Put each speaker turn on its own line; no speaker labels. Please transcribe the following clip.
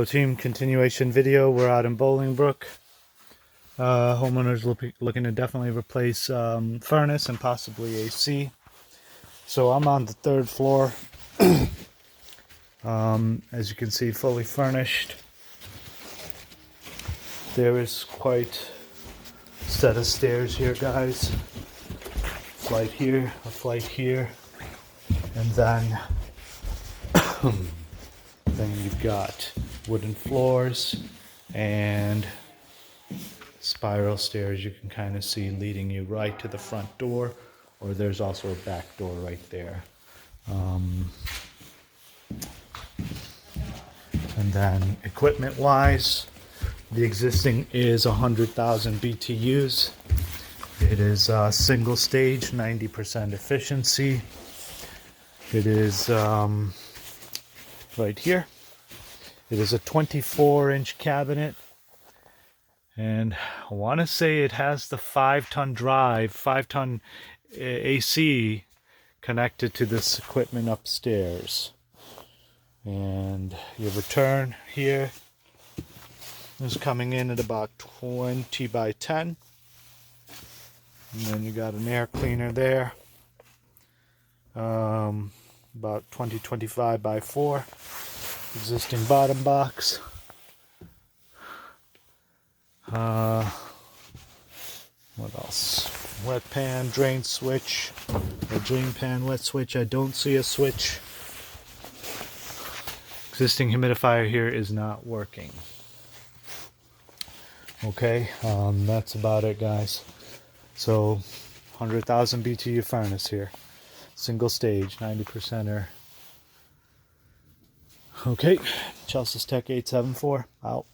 So team, continuation video. We're out in Bolingbrook. Homeowners looking to definitely replace furnace and possibly AC. So I'm on the third floor. As you can see, fully furnished. There is quite a set of stairs here, guys. Flight here, a flight here, and then you've got wooden floors and spiral stairs you can kind of see leading you right to the front door, or there's also a back door right there. And then equipment wise, the existing is 100,000 BTUs. It is single stage, 90% efficiency. It is right here. It is a 24-inch cabinet, and I want to say it has the 5-ton drive, 5-ton AC connected to this equipment upstairs. And your return here is coming in at about 20 by 10. And then you got an air cleaner there, about 20-25 by 4. Existing bottom box. What else? Wet pan, drain switch, or drain pan, wet switch. I don't see a switch. Existing humidifier here is not working. Okay, that's about it, guys. So 100,000 BTU furnace here, single stage, 90%er. Okay, Chelsea's Tech 874 out.